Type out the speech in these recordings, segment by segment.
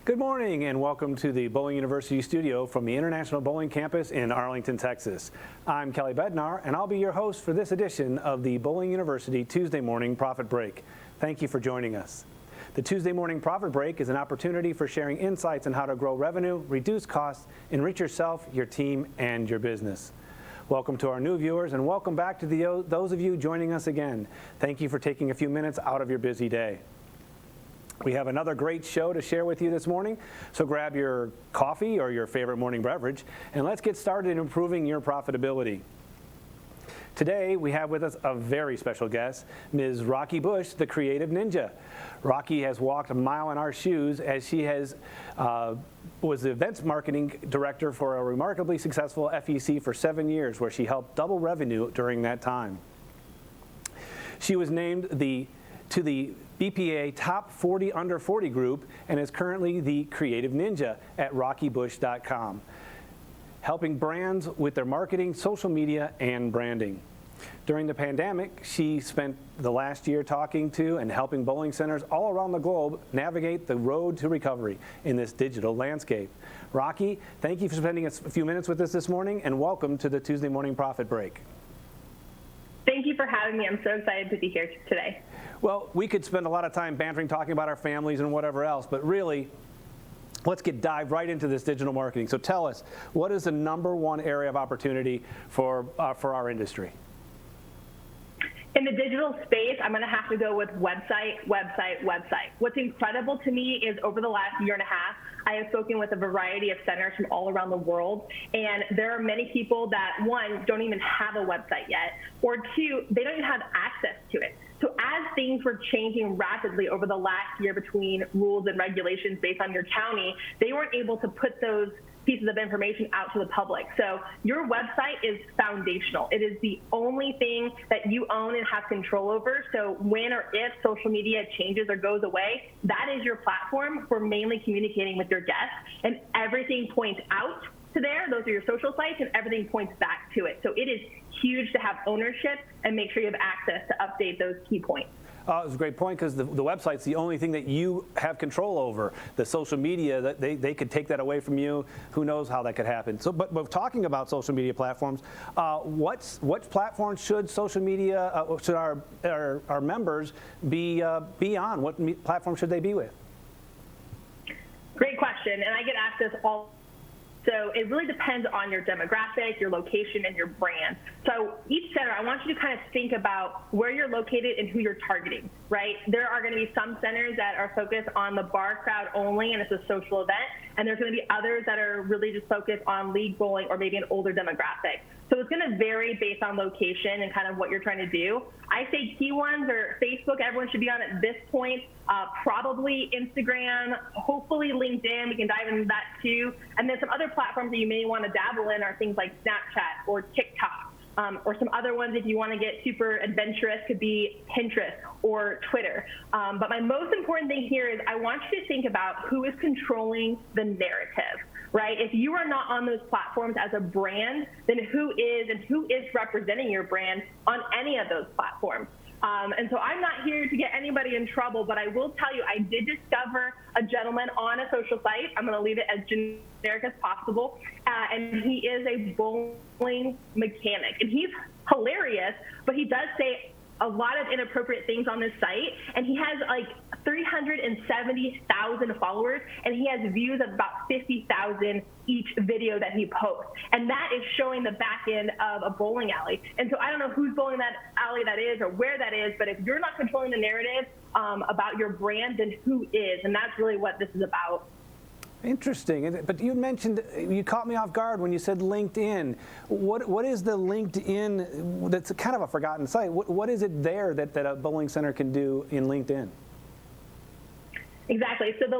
Good morning and welcome to the Bowling University studio from the International Bowling Campus in Arlington, Texas. I'm Kelly Bednar and I'll be your host for this edition of the Bowling University Tuesday Morning Profit Break. Thank you for joining us. The Tuesday Morning Profit Break is an opportunity for sharing insights on how to grow revenue, reduce costs, enrich yourself, your team, and your business. Welcome to our new viewers and welcome back to those of you joining us again. Thank you for taking a few minutes out of your busy day. We have another great show to share with you this morning, so grab your coffee or your favorite morning beverage, and let's get started in improving your profitability. Today, we have with us a very special guest, Ms. Rocky Bush, the Creative Ninja. Rocky has walked a mile in our shoes as she was the events marketing director for a remarkably successful FEC for 7 years, where she helped double revenue during that time. She was named to the BPA Top 40 Under 40 group and is currently the Creative Ninja at rockybush.com, helping brands with their marketing, social media, and branding. During the pandemic, she spent the last year talking to and helping bowling centers all around the globe navigate the road to recovery in this digital landscape. Rocky, thank you for spending a few minutes with us this morning, and welcome to the Tuesday Morning Profit Break. Thank you for having me. I'm so excited to be here today. Well, we could spend a lot of time bantering, talking about our families and whatever else, but really, let's dive right into this digital marketing. So tell us, what is the #1 area of opportunity for our industry? In the digital space, I'm going to have to go with website. What's incredible to me is over the last year and a half, I have spoken with a variety of centers from all around the world, and there are many people that, one, don't even have a website yet, or two, they don't even have access to it. So as things were changing rapidly over the last year between rules and regulations based on your county, they weren't able to put those pieces of information out to the public. So your website is foundational. It is the only thing that you own and have control over. So when or if social media changes or goes away, that is your platform for mainly communicating with your guests, and everything points out to there. Those are your social sites, and everything points back to it. So it is huge to have ownership and make sure you have access to update those key points. It's a great point, because the website's the only thing that you have control over. The social media, that they could take that away from you. Who knows how that could happen? So, but talking about social media platforms, what platforms should social media should our members be on? What platform should they be with? Great question, and I get asked this all. So it really depends on your demographic, your location, and your brand. So each center, I want you to kind of think about where you're located and who you're targeting, right? There are going to be some centers that are focused on the bar crowd only, and it's a social event. And there's going to be others that are really just focused on league bowling or maybe an older demographic. So it's going to vary based on location and kind of what you're trying to do. I say key ones are Facebook. Everyone should be on at this point. Probably Instagram, hopefully LinkedIn. We can dive into that too. And then some other platforms that you may want to dabble in are things like Snapchat or TikTok. Or some other ones, if you want to get super adventurous, could be Pinterest or Twitter. But my most important thing here is I want you to think about who is controlling the narrative, right? If you are not on those platforms as a brand, then who is representing your brand on any of those platforms? And so I'm not here to get anybody in trouble, but I will tell you, I did discover a gentleman on a social site. I'm going to leave it as generic as possible. And he is a bowling mechanic. And he's hilarious, but he does say a lot of inappropriate things on this site. And he has like 370,000 followers, and he has views of about 50,000 each video that he posts. And that is showing the back end of a bowling alley. And so I don't know whose bowling that alley that is or where that is, but if you're not controlling the narrative about your brand, then who is? And that's really what this is about. Interesting. But you caught me off guard when you said LinkedIn. What is the LinkedIn? That's kind of a forgotten site. What is it there that a bowling center can do in LinkedIn? Exactly. So the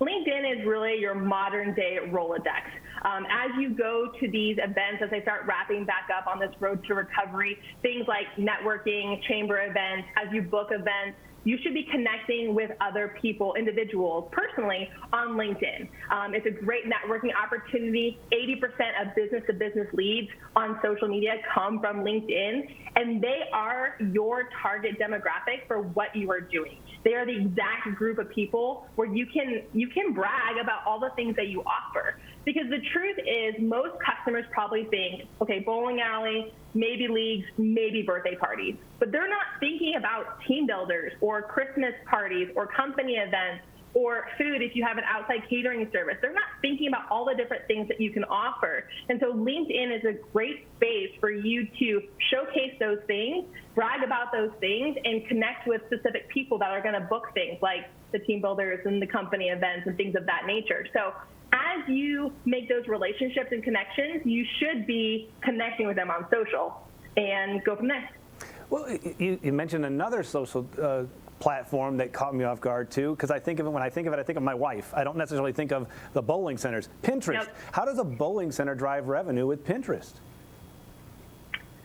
LinkedIn is really your modern day Rolodex. As you go to these events, as they start wrapping back up on this road to recovery, things like networking, chamber events, as you book events, you should be connecting with other people, individuals, personally on LinkedIn. It's a great networking opportunity. 80% of business-to-business leads on social media come from LinkedIn, and they are your target demographic for what you are doing. They are the exact group of people where you can brag about all the things that you offer. Because the truth is, most customers probably think, okay, bowling alley, maybe leagues, maybe birthday parties. But they're not thinking about team builders or Christmas parties or company events or food if you have an outside catering service. They're not thinking about all the different things that you can offer. And so LinkedIn is a great space for you to showcase those things, brag about those things, and connect with specific people that are going to book things like the team builders and the company events and things of that nature. So as you make those relationships and connections, you should be connecting with them on social and go from there. Well, you mentioned another social platform that caught me off guard too, because I think of it, when I think of it, I think of my wife. I don't necessarily think of the bowling centers. Pinterest. Yep. How does a bowling center drive revenue with Pinterest?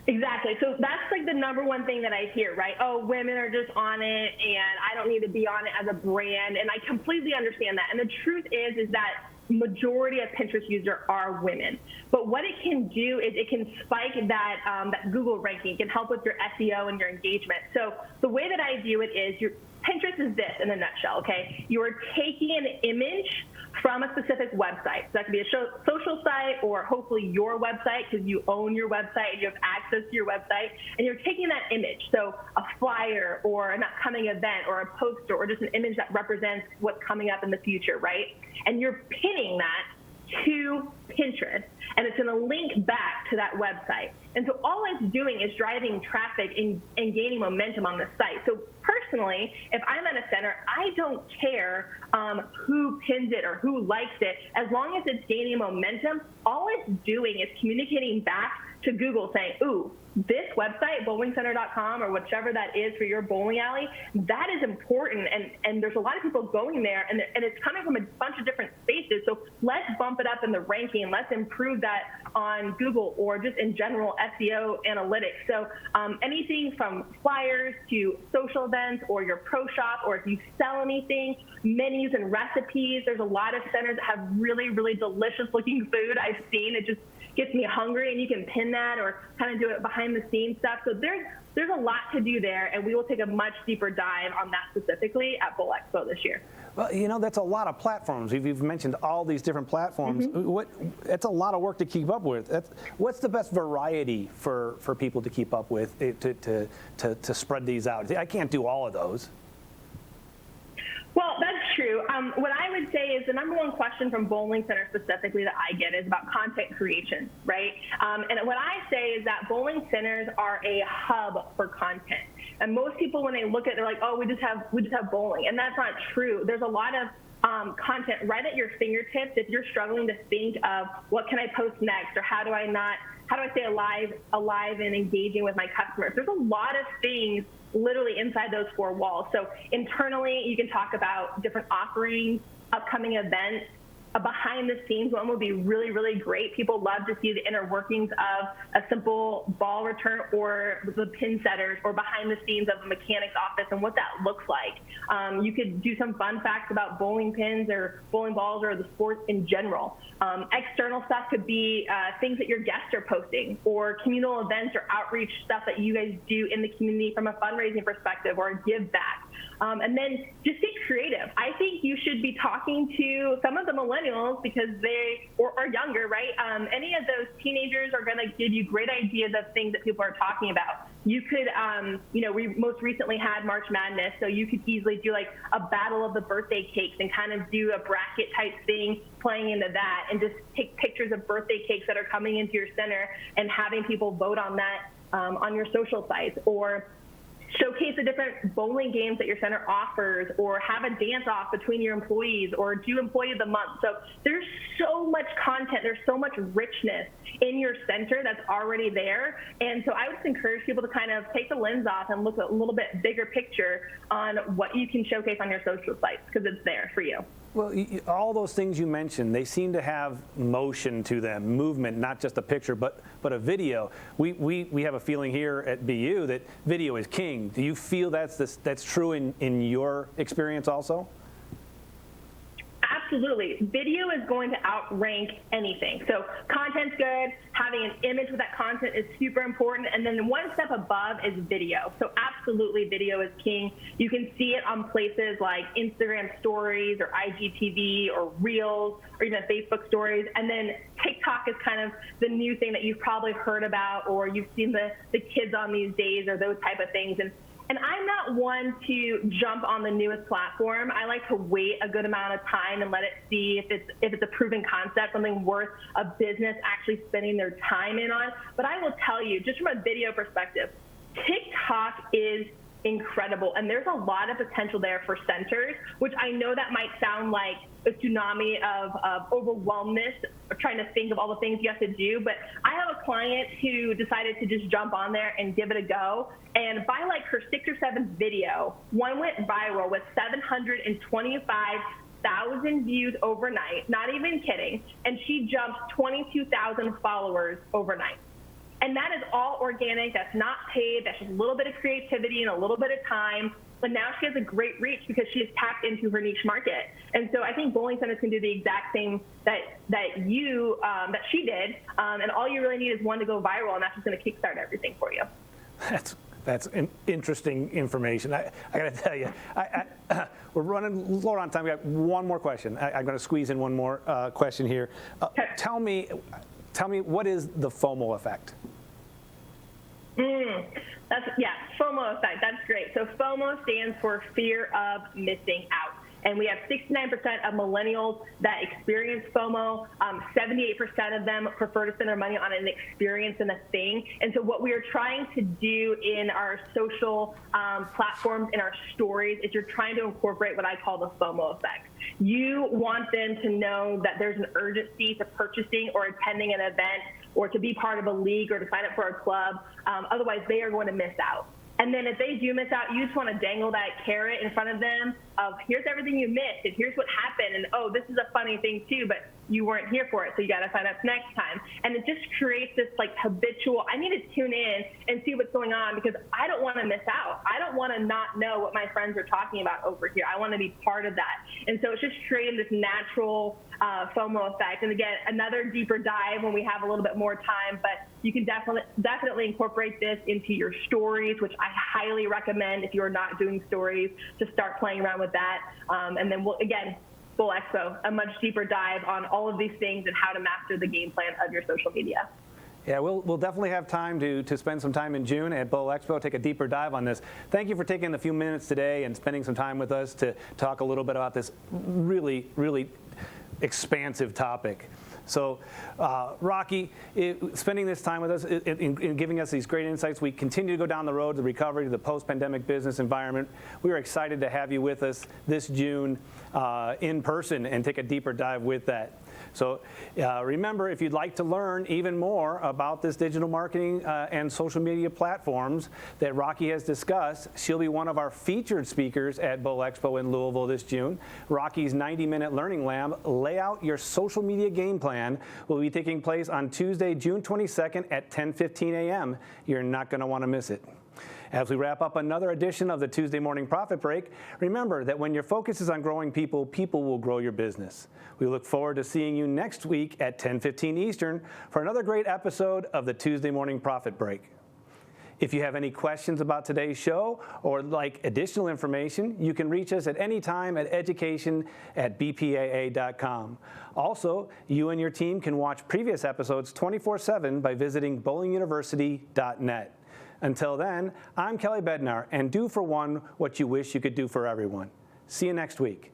Exactly. So that's like the number one thing that I hear, right? Oh, women are just on it and I don't need to be on it as a brand. And I completely understand that. And the truth is that majority of Pinterest users are women. But what it can do is it can spike that Google ranking. It can help with your SEO and your engagement. So the way that I view it is Pinterest is this in a nutshell, okay? You are taking an image from a specific website. So that could be a social site or hopefully your website because you own your website and you have access to your website. And you're taking that image, so a flyer or an upcoming event or a poster or just an image that represents what's coming up in the future, right? And you're pinning that to Pinterest, and it's going to link back to that website. And so all it's doing is driving traffic and gaining momentum on the site. So personally, if I'm at a center, I don't care who pins it or who likes it. As long as it's gaining momentum, all it's doing is communicating back to Google saying, ooh, this website, bowlingcenter.com or whichever that is for your bowling alley, that is important. And there's a lot of people going there, and it's coming from a bunch of different spaces. So let's bump it up in the ranking. Let's improve that on Google or just in general SEO analytics. So anything from flyers to social events or your pro shop, or if you sell anything, menus and recipes. There's a lot of centers that have really, really delicious looking food I've seen. It just gets me hungry, and you can pin that or kind of do it behind the scenes stuff. So there's a lot to do there, and we will take a much deeper dive on that specifically at Bowl Expo this year. Well, that's a lot of platforms. You've mentioned all these different platforms. Mm-hmm. That's a lot of work to keep up with. What's the best variety for people to keep up with to spread these out? I can't do all of those. Well, that's true. What I would say is the number one question from bowling centers specifically that I get is about content creation, right? And what I say is that bowling centers are a hub for content. And most people, when they look at it, they're like, oh, we just have bowling. And that's not true. There's a lot of content right at your fingertips if you're struggling to think of what can I post next, or how do I stay alive and engaging with my customers. There's a lot of things literally inside those four walls. So internally, you can talk about different offerings, upcoming events. A behind the scenes one would be really, really great. People love to see the inner workings of a simple ball return or the pin setters, or behind the scenes of the mechanic's office and what that looks like. You could do some fun facts about bowling pins or bowling balls or the sport in general. External stuff could be things that your guests are posting, or communal events or outreach stuff that you guys do in the community from a fundraising perspective or a give back. And then just get creative. I think you should be talking to some of the millennials because they are younger, right? Any of those teenagers are going to give you great ideas of things that people are talking about. You could, we most recently had March Madness, so you could easily do like a battle of the birthday cakes and kind of do a bracket type thing playing into that, and just take pictures of birthday cakes that are coming into your center and having people vote on that on your social sites, or showcase the different bowling games that your center offers, or have a dance-off between your employees, or do Employee of the Month. So there's so much content, there's so much richness in your center that's already there. And so I would just encourage people to kind of take the lens off and look at a little bit bigger picture on what you can showcase on your social sites, because it's there for you. Well, all those things you mentioned, they seem to have motion to them, movement, not just a picture, but a video. We have a feeling here at BU that video is king. Do you feel that's true in your experience also? absolutely. Video is going to outrank anything. So content's good. Having an image with that content is super important. And then one step above is video. So absolutely, video is king. You can see it on places like Instagram stories or IGTV or Reels or even Facebook stories. And then TikTok is kind of the new thing that you've probably heard about, or you've seen the kids on these days, or those type of things. And I'm not one to jump on the newest platform. I like to wait a good amount of time and let it see if it's a proven concept, something worth a business actually spending their time in on. But I will tell you, just from a video perspective, TikTok is incredible, and there's a lot of potential there for centers, which I know that might sound like a tsunami of overwhelmness, trying to think of all the things you have to do, but I have a client who decided to just jump on there and give it a go, and by like her 6 or 7th video, one went viral with 725,000 views overnight, not even kidding, and she jumped 22,000 followers overnight. And that is all organic. That's not paid. That's just a little bit of creativity and a little bit of time. But now she has a great reach because she has tapped into her niche market. And so I think bowling centers can do the exact same that she did. And all you really need is one to go viral, and that's just going to kickstart everything for you. That's interesting information. I got to tell you, we're running low on time. We got one more question. I'm going to squeeze in one more question here. Okay. Tell me, what is the FOMO effect? FOMO effect. That's great. So FOMO stands for fear of missing out. And we have 69% of millennials that experience FOMO. 78% of them prefer to spend their money on an experience and a thing. And so what we are trying to do in our social platforms, in our stories, is you're trying to incorporate what I call the FOMO effect. You want them to know that there's an urgency to purchasing or attending an event or to be part of a league or to sign up for a club. Otherwise, they are going to miss out. And then if they do miss out, you just want to dangle that carrot in front of them of here's everything you missed and here's what happened, and oh, this is a funny thing too, but you weren't here for it, so you got to sign up next time. And it just creates this like habitual, I need to tune in and see what's going on because I don't want to miss out. I don't want to not know what my friends are talking about over here. I want to be part of that. And so it's just creating this natural FOMO effect. And again, another deeper dive when we have a little bit more time, but you can definitely incorporate this into your stories, which I highly recommend if you're not doing stories to start playing around with that. And then Bowl Expo, a much deeper dive on all of these things and how to master the game plan of your social media. Yeah, we'll definitely have time to spend some time in June at Bowl Expo, take a deeper dive on this. Thank you for taking a few minutes today and spending some time with us to talk a little bit about this really, really expansive topic. So, Rocky, spending this time with us in giving us these great insights, we continue to go down the road to recovery, to the post-pandemic business environment. We are excited to have you with us this June in person and take a deeper dive with that. So remember, if you'd like to learn even more about this digital marketing and social media platforms that Rocky has discussed, she'll be one of our featured speakers at Bowl Expo in Louisville this June. Rocky's 90-minute learning lab, Lay Out Your Social Media Game Plan, will be taking place on Tuesday, June 22nd at 10:15 a.m. You're not going to want to miss it. As we wrap up another edition of the Tuesday Morning Profit Break, remember that when your focus is on growing people, people will grow your business. We look forward to seeing you next week at 10:15 Eastern for another great episode of the Tuesday Morning Profit Break. If you have any questions about today's show or like additional information, you can reach us at any time at education@bpaa.com. Also, you and your team can watch previous episodes 24/7 by visiting bowlinguniversity.net. Until then, I'm Kelly Bednar, and do for one what you wish you could do for everyone. See you next week.